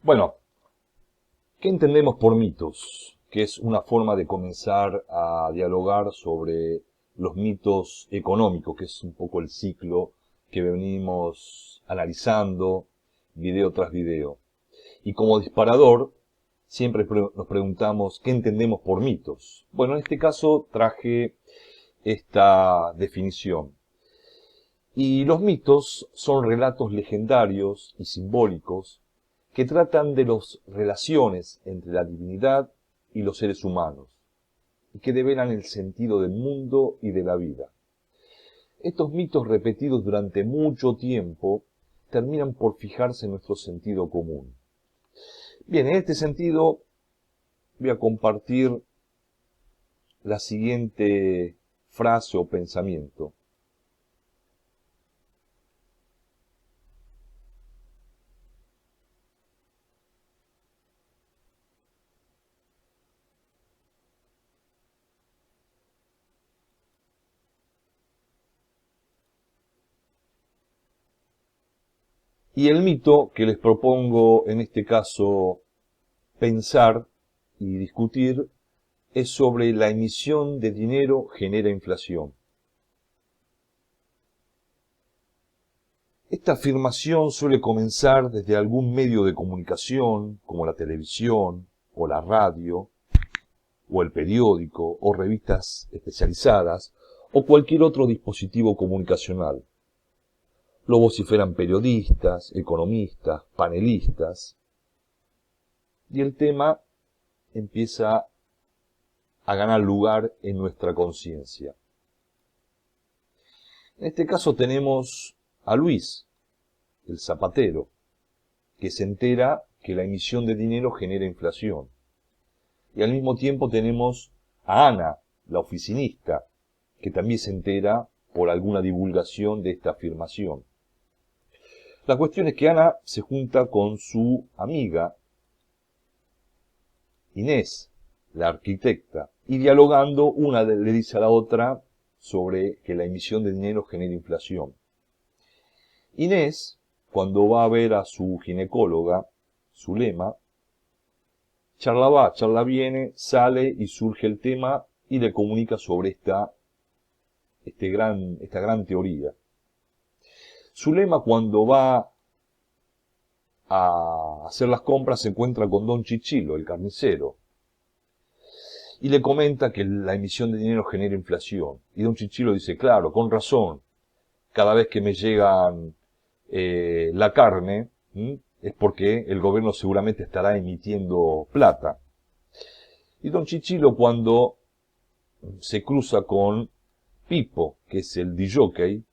Bueno, ¿qué entendemos por mitos? Que es una forma de comenzar a dialogar sobre los mitos económicos, que es un poco el ciclo que venimos analizando video tras video. Y como disparador, siempre nos preguntamos ¿qué entendemos por mitos? Bueno, en este caso traje esta definición. Y los mitos son relatos legendarios y simbólicos que tratan de las relaciones entre la divinidad y los seres humanos, y que develan el sentido del mundo y de la vida. Estos mitos repetidos durante mucho tiempo terminan por fijarse en nuestro sentido común. Bien, en este sentido voy a compartir la siguiente frase o pensamiento. Y el mito que les propongo en este caso pensar y discutir es sobre la emisión de dinero genera inflación. Esta afirmación suele comenzar desde algún medio de comunicación, como la televisión, o la radio, o el periódico, o revistas especializadas, o cualquier otro dispositivo comunicacional. Lo vociferan periodistas, economistas, panelistas, y el tema empieza a ganar lugar en nuestra conciencia. En este caso tenemos a Luis, el zapatero, que se entera que la emisión de dinero genera inflación. Y al mismo tiempo tenemos a Ana, la oficinista, que también se entera por alguna divulgación de esta afirmación. La cuestión es que Ana se junta con su amiga Inés, la arquitecta, y dialogando una le dice a la otra sobre que la emisión de dinero genera inflación. Inés, cuando va a ver a su ginecóloga, Zulema, charla va, charla viene, sale y surge el tema y le comunica sobre esta gran teoría. Zulema, cuando va a hacer las compras, se encuentra con Don Chichilo, el carnicero, y le comenta que la emisión de dinero genera inflación. Y Don Chichilo dice, claro, con razón, cada vez que me llegan la carne, es porque el gobierno seguramente estará emitiendo plata. Y Don Chichilo, cuando se cruza con Pipo, que es el disjockey,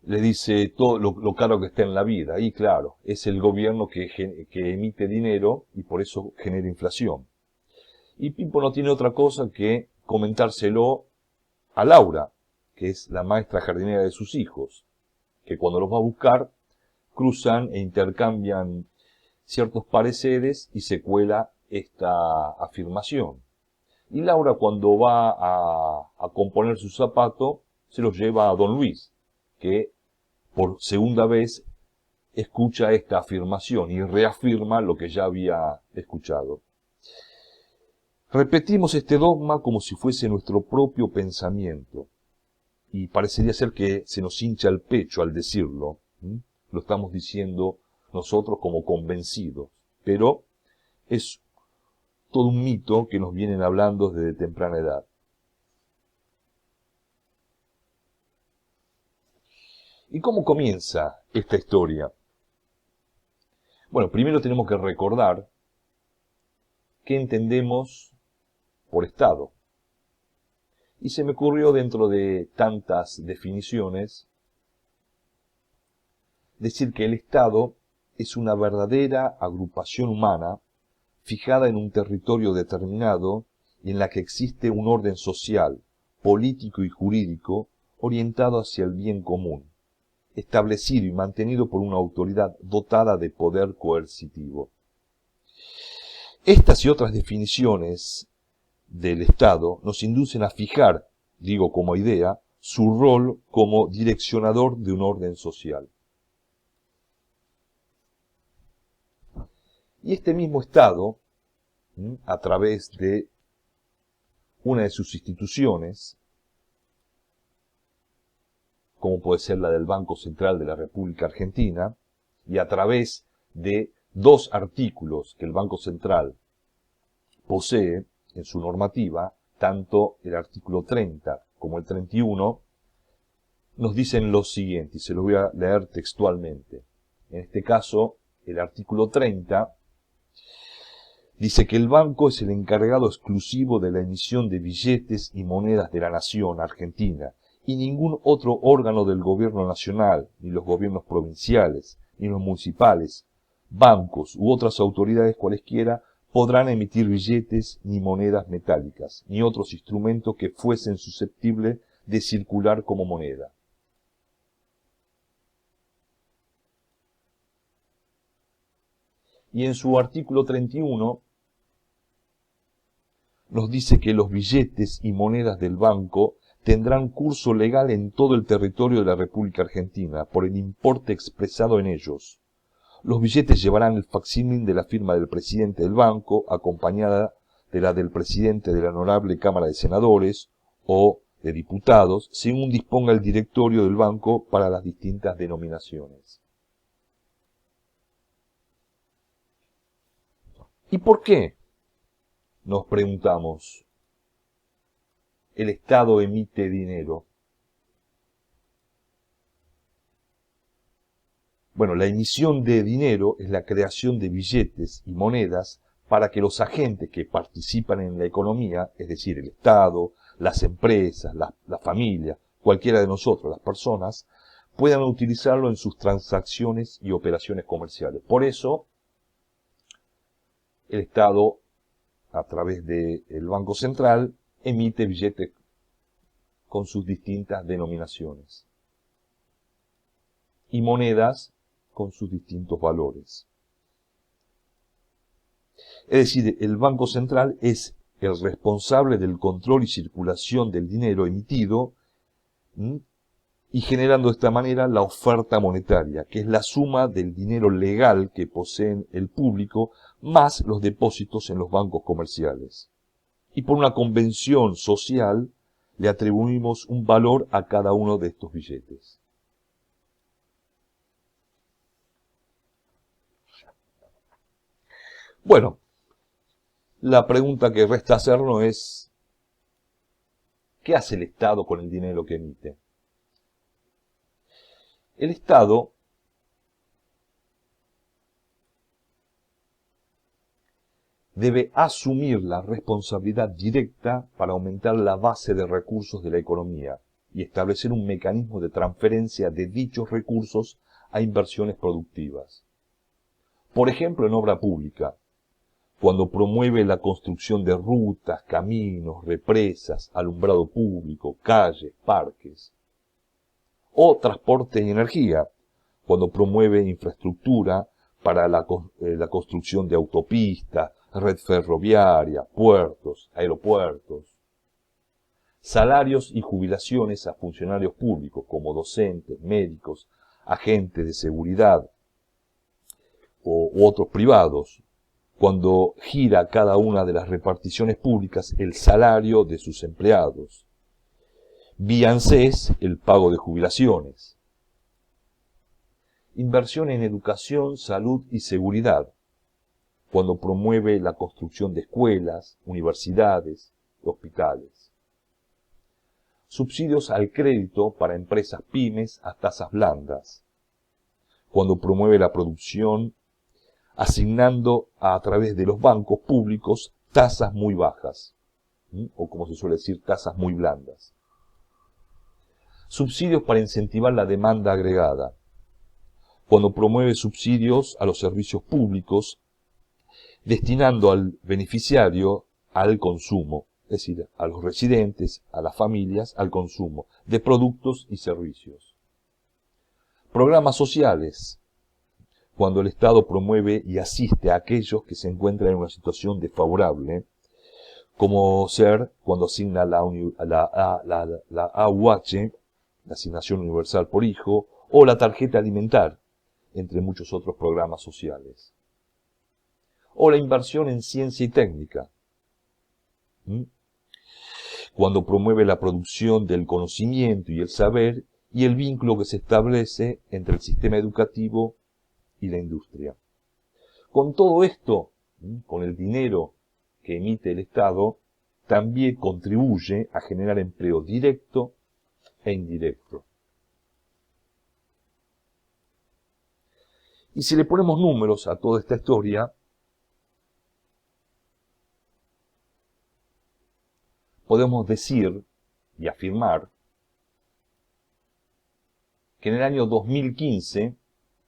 le dice todo lo caro que está en la vida. Y claro, es el gobierno que emite dinero y por eso genera inflación. Y Pipo no tiene otra cosa que comentárselo a Laura, que es la maestra jardinera de sus hijos, que cuando los va a buscar, cruzan e intercambian ciertos pareceres y se cuela esta afirmación. Y Laura, cuando va a componer su zapato, se los lleva a Don Luis, que por segunda vez escucha esta afirmación y reafirma lo que ya había escuchado. Repetimos este dogma como si fuese nuestro propio pensamiento, y parecería ser que se nos hincha el pecho al decirlo. Lo estamos diciendo nosotros como convencidos, pero es todo un mito que nos vienen hablando desde temprana edad. ¿Y cómo comienza esta historia? Bueno, primero tenemos que recordar qué entendemos por Estado. Y se me ocurrió, dentro de tantas definiciones, decir que el Estado es una verdadera agrupación humana fijada en un territorio determinado y en la que existe un orden social, político y jurídico orientado hacia el bien común, establecido y mantenido por una autoridad dotada de poder coercitivo. Estas y otras definiciones del Estado nos inducen a fijar, digo como idea, su rol como direccionador de un orden social. Y este mismo Estado, a través de una de sus instituciones, como puede ser la del Banco Central de la República Argentina, y a través de dos artículos que el Banco Central posee en su normativa, tanto el artículo 30 como el 31, nos dicen lo siguiente, y se lo voy a leer textualmente. En este caso, el artículo 30 dice que el banco es el encargado exclusivo de la emisión de billetes y monedas de la nación argentina, y ningún otro órgano del gobierno nacional, ni los gobiernos provinciales, ni los municipales, bancos u otras autoridades cualesquiera, podrán emitir billetes ni monedas metálicas, ni otros instrumentos que fuesen susceptibles de circular como moneda. Y en su artículo 31 nos dice que los billetes y monedas del banco tendrán curso legal en todo el territorio de la República Argentina, por el importe expresado en ellos. Los billetes llevarán el facsímil de la firma del presidente del banco, acompañada de la del presidente de la Honorable Cámara de Senadores o de Diputados, según disponga el directorio del banco para las distintas denominaciones. ¿Y por qué? Nos preguntamos. El Estado emite dinero. Bueno, la emisión de dinero es la creación de billetes y monedas para que los agentes que participan en la economía, es decir, el Estado, las empresas, la familia, cualquiera de nosotros, las personas, puedan utilizarlo en sus transacciones y operaciones comerciales. Por eso, el Estado, a través del Banco Central, emite billetes con sus distintas denominaciones y monedas con sus distintos valores. Es decir, el Banco Central es el responsable del control y circulación del dinero emitido y generando de esta manera la oferta monetaria, que es la suma del dinero legal que poseen el público más los depósitos en los bancos comerciales. Y por una convención social le atribuimos un valor a cada uno de estos billetes. Bueno, la pregunta que resta hacernos es, ¿qué hace el Estado con el dinero que emite? El Estado debe asumir la responsabilidad directa para aumentar la base de recursos de la economía y establecer un mecanismo de transferencia de dichos recursos a inversiones productivas. Por ejemplo, en obra pública, cuando promueve la construcción de rutas, caminos, represas, alumbrado público, calles, parques. O transporte y energía, cuando promueve infraestructura para la construcción de autopistas, red ferroviaria, puertos, aeropuertos. Salarios y jubilaciones a funcionarios públicos como docentes, médicos, agentes de seguridad u otros privados, cuando gira cada una de las reparticiones públicas el salario de sus empleados. Vía ANSES, el pago de jubilaciones. Inversión en educación, salud y seguridad, cuando promueve la construcción de escuelas, universidades, hospitales. Subsidios al crédito para empresas pymes a tasas blandas, cuando promueve la producción asignando a través de los bancos públicos tasas muy bajas, o como se suele decir, tasas muy blandas. Subsidios para incentivar la demanda agregada, cuando promueve subsidios a los servicios públicos, destinando al beneficiario al consumo, es decir, a los residentes, a las familias, al consumo de productos y servicios. Programas sociales, cuando el Estado promueve y asiste a aquellos que se encuentran en una situación desfavorable, como ser cuando asigna la AUH, la Asignación Universal por Hijo, o la tarjeta alimentar, entre muchos otros programas sociales. o la inversión en ciencia y técnica. Cuando promueve la producción del conocimiento y el saber y el vínculo que se establece entre el sistema educativo y la industria. Con todo esto, con el dinero que emite el Estado, también contribuye a generar empleo directo e indirecto. Y si le ponemos números a toda esta historia, podemos decir y afirmar que en el año 2015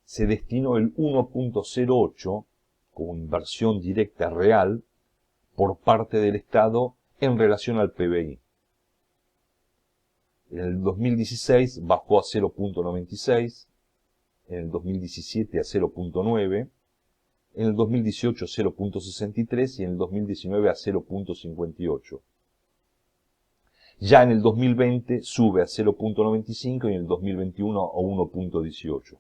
se destinó el 1.08 como inversión directa real por parte del Estado en relación al PBI. En el 2016 bajó a 0.96, en el 2017 a 0.9, en el 2018 0.63 y en el 2019 a 0.58. Ya en el 2020 sube a 0.95 y en el 2021 a 1.18.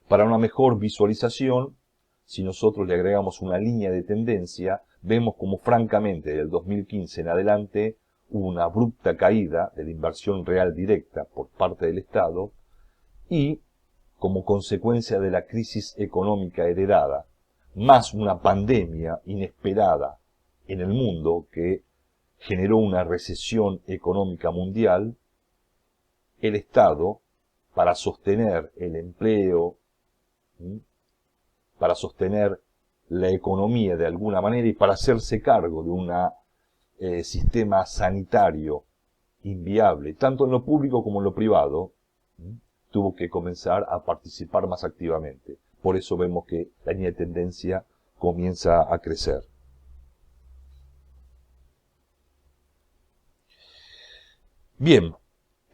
Para una mejor visualización, si nosotros le agregamos una línea de tendencia, vemos como francamente del 2015 en adelante hubo una abrupta caída de la inversión real directa por parte del Estado y, como consecuencia de la crisis económica heredada, más una pandemia inesperada en el mundo que generó una recesión económica mundial, el Estado, para sostener el empleo, para sostener la economía de alguna manera y para hacerse cargo de un sistema sanitario inviable, tanto en lo público como en lo privado, tuvo que comenzar a participar más activamente. Por eso vemos que la línea de tendencia comienza a crecer. Bien,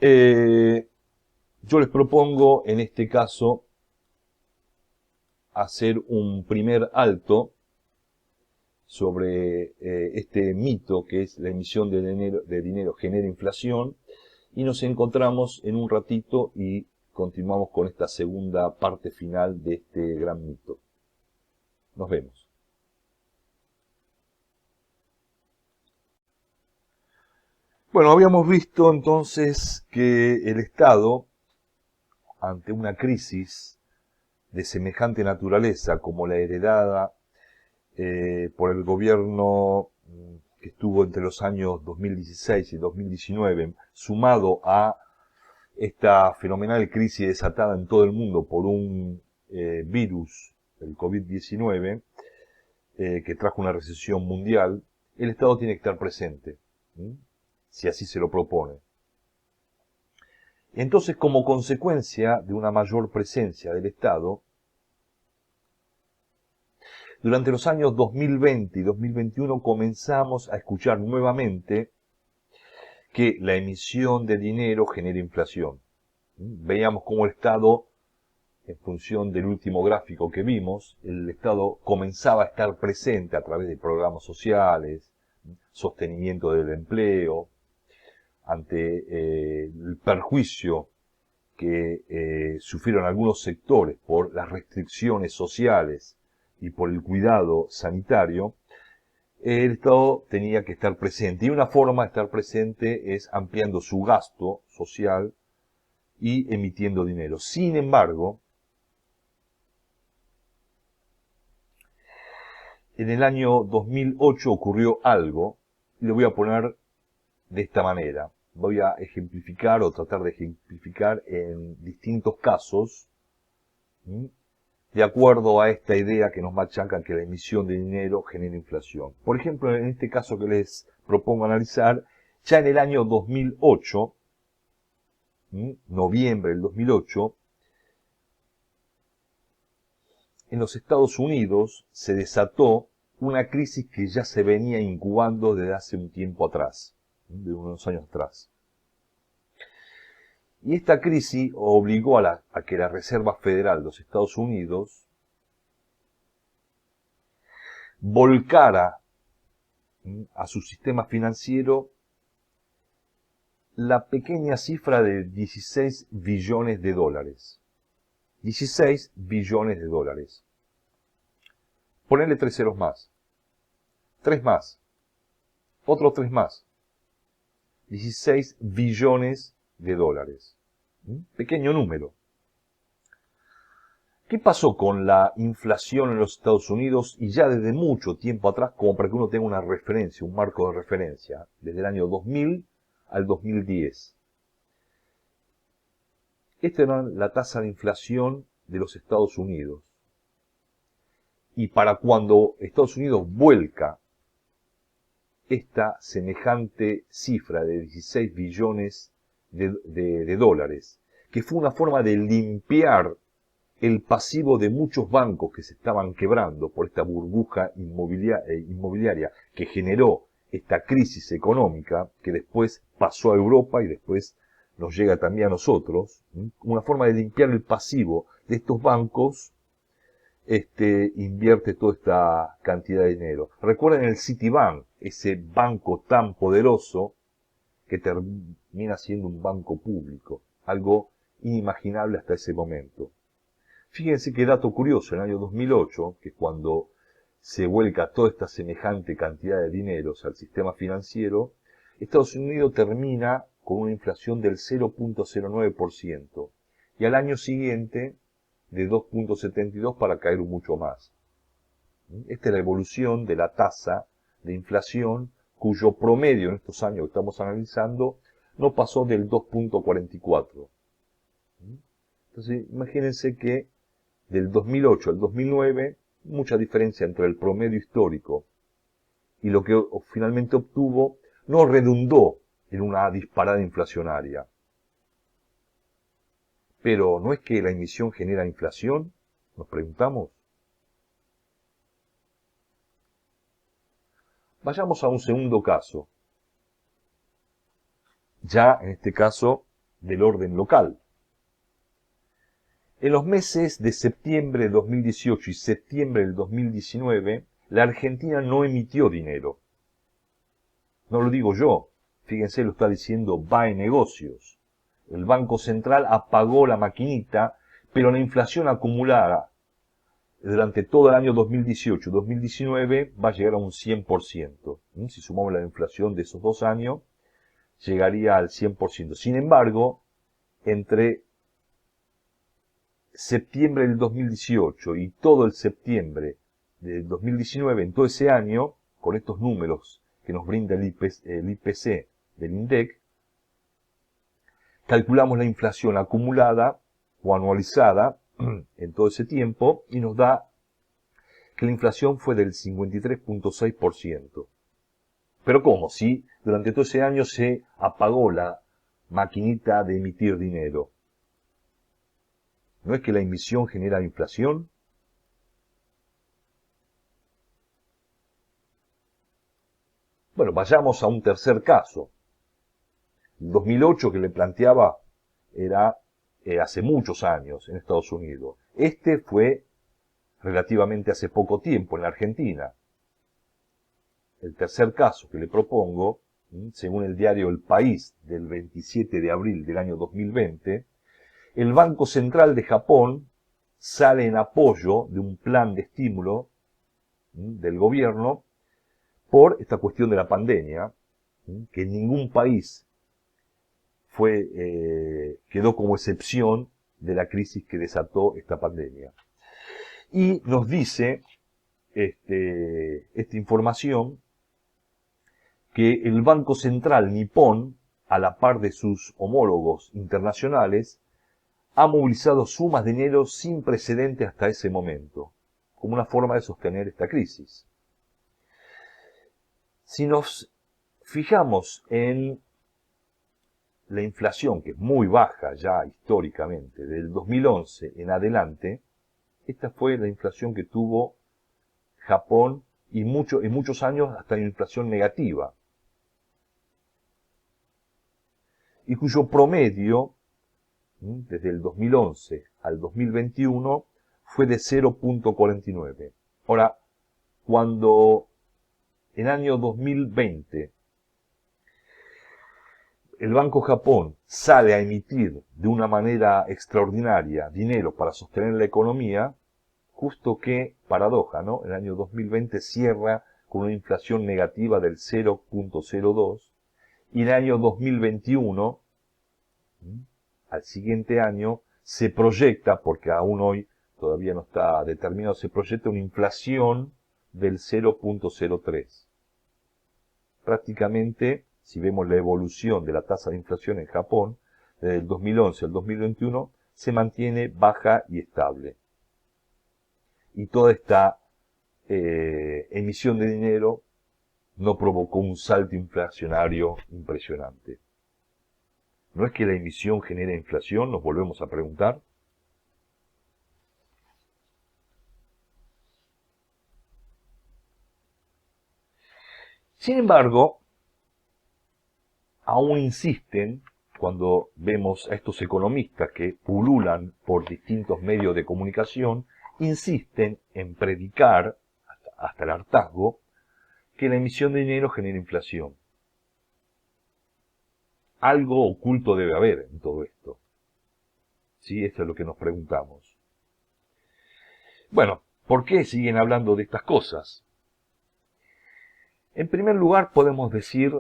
yo les propongo en este caso hacer un primer alto sobre este mito que es la emisión de dinero genera inflación y nos encontramos en un ratito y continuamos con esta segunda parte final de este gran mito. Nos vemos. Bueno, habíamos visto entonces que el Estado, ante una crisis de semejante naturaleza como la heredada por el gobierno que estuvo entre los años 2016 y 2019, sumado a esta fenomenal crisis desatada en todo el mundo por un virus, el COVID-19, que trajo una recesión mundial, el Estado tiene que estar presente, si así se lo propone. Entonces, como consecuencia de una mayor presencia del Estado, durante los años 2020 y 2021 comenzamos a escuchar nuevamente que la emisión de dinero genera inflación. Veíamos cómo el Estado, en función del último gráfico que vimos, el Estado comenzaba a estar presente a través de programas sociales, sostenimiento del empleo, ante el perjuicio que sufrieron algunos sectores por las restricciones sociales y por el cuidado sanitario, el Estado tenía que estar presente. Y una forma de estar presente es ampliando su gasto social y emitiendo dinero. Sin embargo, en el año 2008 ocurrió algo, y lo voy a poner de esta manera. Voy a ejemplificar o tratar de ejemplificar en distintos casos, de acuerdo a esta idea que nos machaca que la emisión de dinero genera inflación. Por ejemplo, en este caso que les propongo analizar, ya en el año 2008, noviembre del 2008, en los Estados Unidos se desató una crisis que ya se venía incubando desde hace un tiempo atrás, de unos años atrás. Y esta crisis obligó a que la Reserva Federal de los Estados Unidos volcara a su sistema financiero la pequeña cifra de 16 billones de dólares. 16 billones de dólares. Ponele 3 ceros más. 3 más. Otros 3 más. 16 billones de dólares. Pequeño número. ¿Qué pasó con la inflación en los Estados Unidos y ya desde mucho tiempo atrás, como para que uno tenga una referencia, un marco de referencia, desde el año 2000 al 2010? Esta era la tasa de inflación de los Estados Unidos. Y para cuando Estados Unidos vuelca esta semejante cifra de 16 billones de dólares, que fue una forma de limpiar el pasivo de muchos bancos que se estaban quebrando por esta burbuja inmobiliaria que generó esta crisis económica que después pasó a Europa y después nos llega también a nosotros, una forma de limpiar el pasivo de estos bancos, invierte toda esta cantidad de dinero. Recuerden el Citibank, ese banco tan poderoso que termina siendo un banco público, algo inimaginable hasta ese momento. Fíjense qué dato curioso, en el año 2008, que es cuando se vuelca toda esta semejante cantidad de dineros al sistema financiero, Estados Unidos termina con una inflación del 0.09% y al año siguiente de 2.72 para caer mucho más. Esta es la evolución de la tasa de inflación cuyo promedio en estos años que estamos analizando no pasó del 2.44. Entonces, imagínense que del 2008 al 2009, mucha diferencia entre el promedio histórico y lo que finalmente obtuvo no redundó en una disparada inflacionaria. Pero ¿no es que la emisión genera inflación? Nos preguntamos. Vayamos a un segundo caso, ya en este caso del orden local. En los meses de septiembre de 2018 y septiembre del 2019, la Argentina no emitió dinero. No lo digo yo, fíjense, lo está diciendo BAE Negocios. El Banco Central apagó la maquinita, pero la inflación acumulada durante todo el año 2018 y 2019 va a llegar a un 100%. Si sumamos la inflación de esos 2 años, llegaría al 100%. Sin embargo, entre septiembre del 2018 y todo el septiembre del 2019, en todo ese año, con estos números que nos brinda el IPC del INDEC, calculamos la inflación acumulada o anualizada en todo ese tiempo y nos da que la inflación fue del 53.6%. Pero ¿cómo? Si durante todo ese año se apagó la maquinita de emitir dinero. ¿No es que la emisión genera inflación? Bueno, vayamos a un tercer caso. El 2008 que le planteaba era hace muchos años en Estados Unidos. Este fue relativamente hace poco tiempo en la Argentina. El tercer caso que le propongo, según el diario El País del 27 de abril del año 2020, el Banco Central de Japón sale en apoyo de un plan de estímulo del gobierno por esta cuestión de la pandemia, que ningún país quedó como excepción de la crisis que desató esta pandemia. Y nos dice esta información que el Banco Central nipón, a la par de sus homólogos internacionales, ha movilizado sumas de dinero sin precedentes hasta ese momento, como una forma de sostener esta crisis. Si nos fijamos en la inflación, que es muy baja ya históricamente, del 2011 en adelante, esta fue la inflación que tuvo Japón y en muchos años hasta una inflación negativa, y cuyo promedio, desde el 2011 al 2021, fue de 0.49. Ahora, cuando en el año 2020 el Banco Japón sale a emitir de una manera extraordinaria dinero para sostener la economía, justo que, paradoja, ¿no? El año 2020 cierra con una inflación negativa del 0,02 y el año 2021, al siguiente año, se proyecta, porque aún hoy todavía no está determinado, se proyecta una inflación del 0,03. Prácticamente, si vemos la evolución de la tasa de inflación en Japón, desde el 2011 al 2021, se mantiene baja y estable. Y toda esta emisión de dinero no provocó un salto inflacionario impresionante. ¿No es que la emisión genera inflación? Nos volvemos a preguntar. Sin embargo, aún insisten, cuando vemos a estos economistas que pululan por distintos medios de comunicación, insisten en predicar, hasta el hartazgo, que la emisión de dinero genera inflación. Algo oculto debe haber en todo esto. ¿Sí? Esto es lo que nos preguntamos. Bueno, ¿por qué siguen hablando de estas cosas? En primer lugar, podemos decir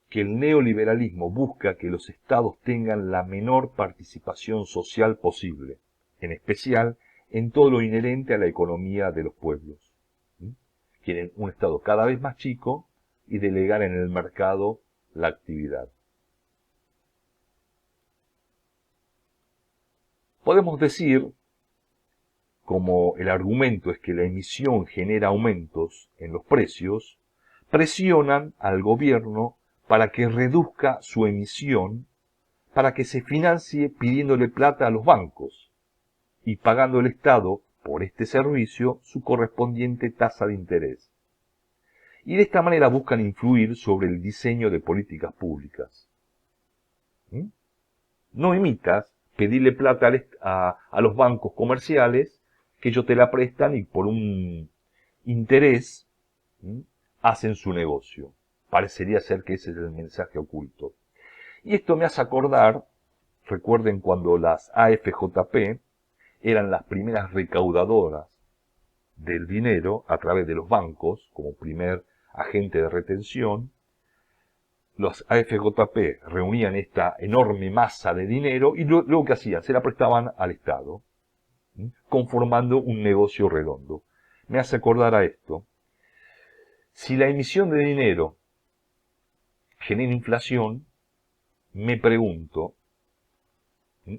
que el neoliberalismo busca que los estados tengan la menor participación social posible, en especial en todo lo inherente a la economía de los pueblos. Quieren un estado cada vez más chico y delegar en el mercado la actividad. Podemos decir, como el argumento es que la emisión genera aumentos en los precios, presionan al gobierno para que reduzca su emisión, para que se financie pidiéndole plata a los bancos y pagando el Estado por este servicio su correspondiente tasa de interés. Y de esta manera buscan influir sobre el diseño de políticas públicas. No imitas pedirle plata a los bancos comerciales que ellos te la prestan y por un interés hacen su negocio. Parecería ser que ese es el mensaje oculto. Y esto me hace acordar, recuerden cuando las AFJP eran las primeras recaudadoras del dinero a través de los bancos, como primer agente de retención. Los AFJP reunían esta enorme masa de dinero y luego ¿qué hacían? Se la prestaban al Estado, conformando un negocio redondo. Me hace acordar a esto. Si la emisión de dinero genera inflación, me pregunto,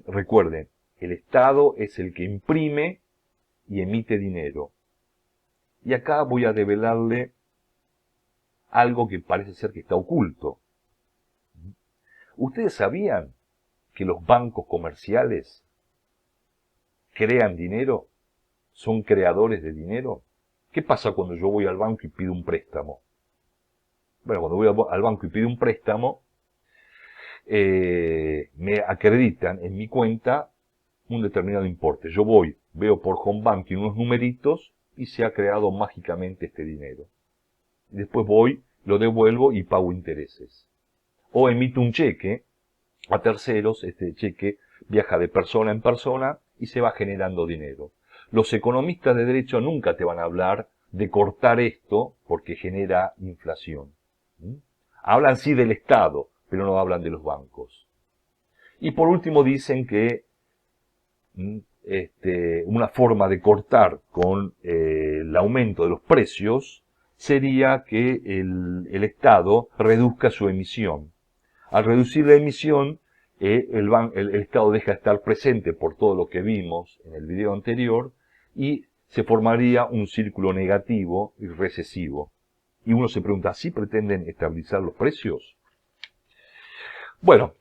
recuerden, el Estado es el que imprime y emite dinero. Y acá voy a develarle algo que parece ser que está oculto. ¿Ustedes sabían que los bancos comerciales crean dinero? ¿Son creadores de dinero? ¿Qué pasa cuando yo voy al banco y pido un préstamo? Bueno, cuando voy al banco y pido un préstamo, me acreditan en mi cuenta un determinado importe. Yo voy, veo por home banking unos numeritos y se ha creado mágicamente este dinero. Y después voy, lo devuelvo y pago intereses. O emito un cheque a terceros, este cheque viaja de persona en persona y se va generando dinero. Los economistas de derecho nunca te van a hablar de cortar esto porque genera inflación. Hablan sí del Estado, pero no hablan de los bancos. Y por último dicen que una forma de cortar con el aumento de los precios sería que el Estado reduzca su emisión. Al reducir la emisión, el Estado deja de estar presente por todo lo que vimos en el video anterior y se formaría un círculo negativo y recesivo. Y uno se pregunta, ¿sí pretenden estabilizar los precios? Bueno,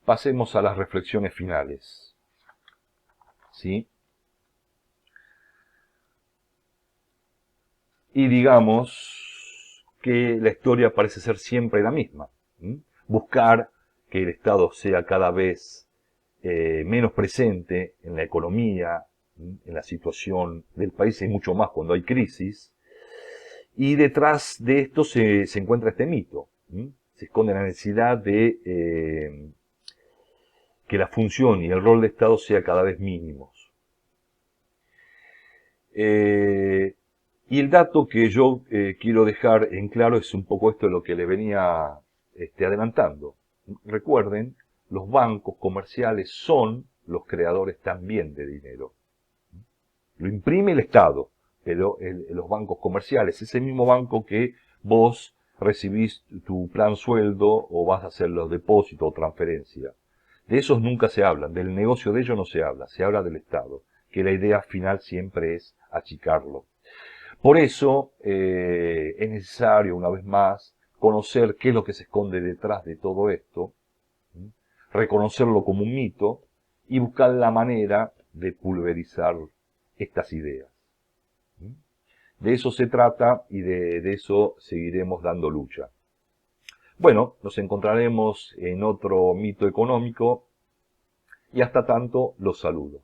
pasemos a las reflexiones finales. ¿Sí? Y digamos que la historia parece ser siempre la misma. Buscar que el Estado sea cada vez menos presente en la economía, en la situación del país, y mucho más cuando hay crisis. Y detrás de esto se encuentra este mito. Se esconde la necesidad de que la función y el rol de Estado sea cada vez mínimos. Y el dato que yo quiero dejar en claro es un poco esto de lo que le venía adelantando. Recuerden, los bancos comerciales son los creadores también de dinero. Lo imprime el Estado, pero los bancos comerciales, ese mismo banco que vos recibís tu plan sueldo o vas a hacer los depósitos o transferencia. De esos nunca se habla, del negocio de ellos no se habla del Estado, que la idea final siempre es achicarlo. Por eso es necesario, una vez más, conocer qué es lo que se esconde detrás de todo esto, reconocerlo como un mito y buscar la manera de pulverizar estas ideas. De eso se trata y de eso seguiremos dando lucha. Bueno, nos encontraremos en otro mito económico y hasta tanto los saludo.